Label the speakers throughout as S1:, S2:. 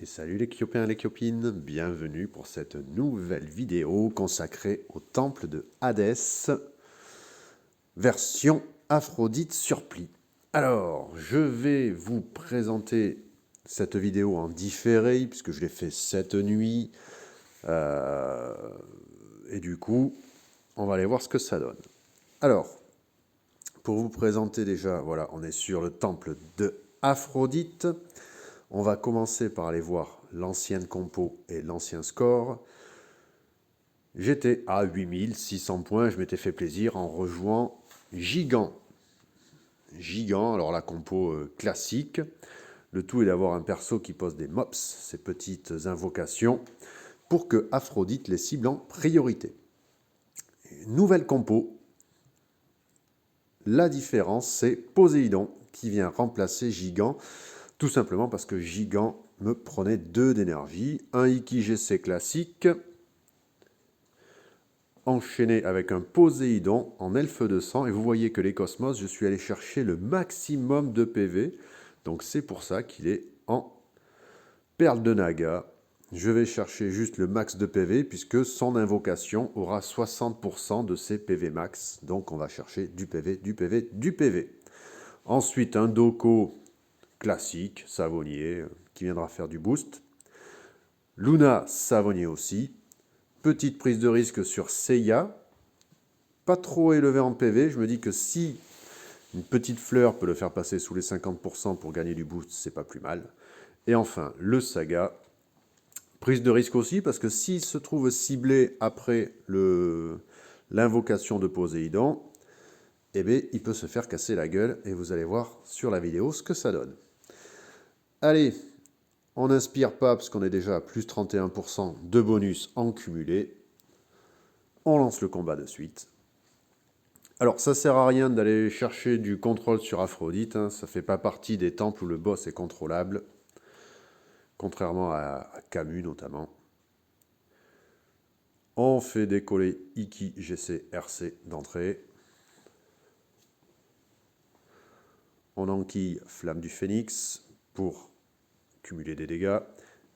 S1: Et salut les Kyopiens et les Kyopines, bienvenue pour cette nouvelle vidéo consacrée au temple de Hadès, version Aphrodite surplis. Alors, je vais vous présenter cette vidéo en différé, puisque je l'ai fait cette nuit, et du coup, on va aller voir ce que ça donne. Alors, pour vous présenter déjà, voilà, on est sur le temple de Aphrodite. On va commencer par aller voir l'ancienne compo et l'ancien score. J'étais à 8600 points, je m'étais fait plaisir en rejouant Gigant. Gigant, alors la compo classique. Le tout est d'avoir un perso qui pose des mops, ces petites invocations, pour que Aphrodite les cible en priorité. Nouvelle compo. La différence, c'est Poséidon qui vient remplacer Gigant, tout simplement parce que Gigant me prenait 2 d'énergie, un Iki GC classique, enchaîné avec un Poséidon en elfe de sang, et vous voyez que les cosmos, je suis allé chercher le maximum de PV, donc c'est pour ça qu'il est en perle de Naga. Je vais chercher juste le max de PV, puisque son invocation aura 60% de ses PV max, donc on va chercher du PV, du PV, du PV. Ensuite, un Doko classique, Savonnier, qui viendra faire du boost. Luna, Savonnier aussi. Petite prise de risque sur Seiya. Pas trop élevé en PV. Je me dis que si une petite fleur peut le faire passer sous les 50% pour gagner du boost, c'est pas plus mal. Et enfin, le Saga. Prise de risque aussi, parce que s'il se trouve ciblé après l'invocation de Poséidon, eh bien, il peut se faire casser la gueule, et vous allez voir sur la vidéo ce que ça donne. Allez, on n'inspire pas, parce qu'on est déjà à plus 31% de bonus en cumulé. On lance le combat de suite. Alors, ça sert à rien d'aller chercher du contrôle sur Aphrodite, hein, ça fait pas partie des temples où le boss est contrôlable, contrairement à Camus notamment. On fait décoller Iki, GC, RC d'entrée. On enquille Flamme du Phénix pour cumuler des dégâts.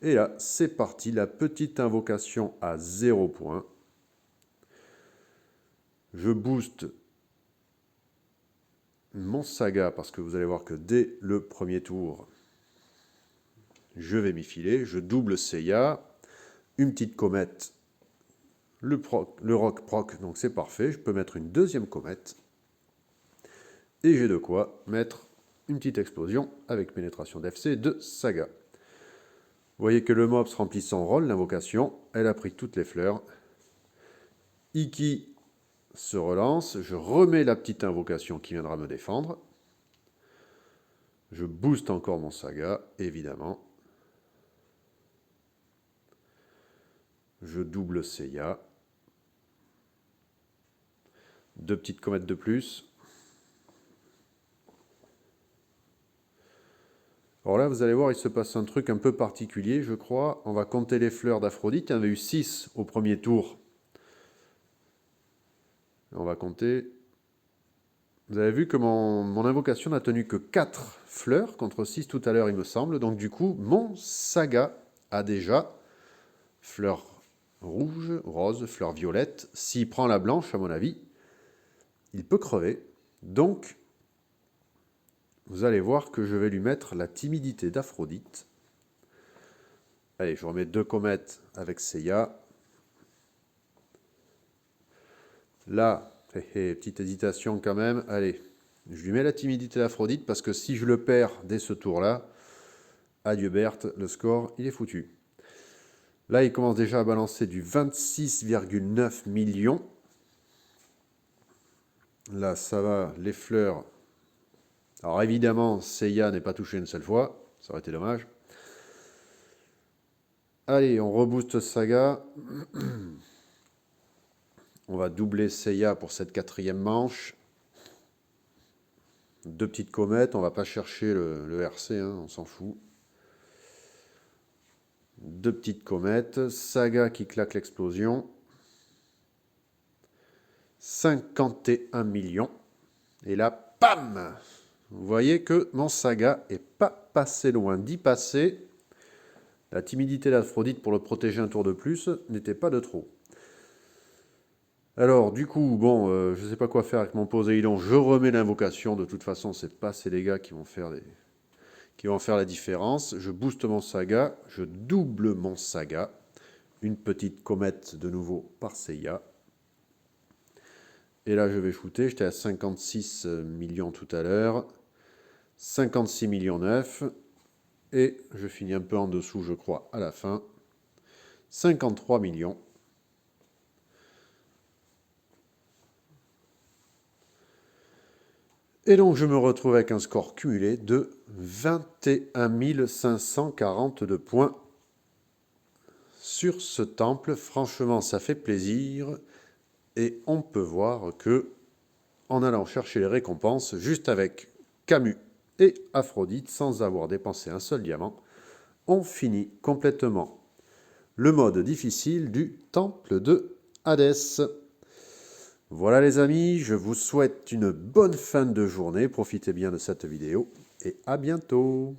S1: Et là, c'est parti, la petite invocation à 0 points. Je booste mon Saga, parce que vous allez voir que dès le premier tour, je vais m'y filer. Je double Seiya, une petite comète, le rock proc, donc c'est parfait. Je peux mettre une deuxième comète. Et j'ai de quoi mettre une petite explosion avec pénétration d'FC de Saga. Vous voyez que le Mops remplit son rôle, l'invocation. Elle a pris toutes les fleurs. Iki se relance. Je remets la petite invocation qui viendra me défendre. Je booste encore mon Saga, évidemment. Je double Seiya. 2 petites comètes de plus. Alors là, vous allez voir, il se passe un truc un peu particulier, je crois. On va compter les fleurs d'Aphrodite. Il y en avait eu 6 au premier tour. On va compter. Vous avez vu que mon invocation n'a tenu que 4 fleurs, contre 6 tout à l'heure, il me semble. Donc du coup, mon Saga a déjà fleur rouge, rose, fleur violette. S'il prend la blanche, à mon avis, il peut crever. Donc, vous allez voir que je vais lui mettre la timidité d'Aphrodite. Allez, je remets 2 comètes avec Seiya. Là, petite hésitation quand même. Allez, je lui mets la timidité d'Aphrodite, parce que si je le perds dès ce tour-là, adieu Berthe, le score, il est foutu. Là, il commence déjà à balancer du 26,9 millions. Là, ça va, les fleurs. Alors évidemment, Seiya n'est pas touché une seule fois. Ça aurait été dommage. Allez, on rebooste Saga. On va doubler Seiya pour cette 4e manche. 2 petites comètes. On va pas chercher le RC, hein, on s'en fout. 2 petites comètes. Saga qui claque l'explosion. 51 millions. Et là, pam! Vous voyez que mon Saga n'est pas passé loin d'y passer. La timidité d'Aphrodite pour le protéger un tour de plus n'était pas de trop. Alors, du coup, bon, je ne sais pas quoi faire avec mon Poséidon. Je remets l'invocation. De toute façon, c'est pas ces dégâts qui vont faire la différence. Je booste mon Saga. Je double mon Saga. Une petite comète de nouveau par Seiya. Et là, je vais shooter. J'étais à 56 millions tout à l'heure. 56 millions 9. Et je finis un peu en dessous, je crois, à la fin. 53 millions. Et donc, je me retrouve avec un score cumulé de 21 542 points sur ce temple. Franchement, ça fait plaisir. Et on peut voir que, en allant chercher les récompenses, juste avec Camus et Aphrodite, sans avoir dépensé un seul diamant, on finit complètement le mode difficile du temple de Hadès. Voilà les amis, je vous souhaite une bonne fin de journée, profitez bien de cette vidéo et à bientôt.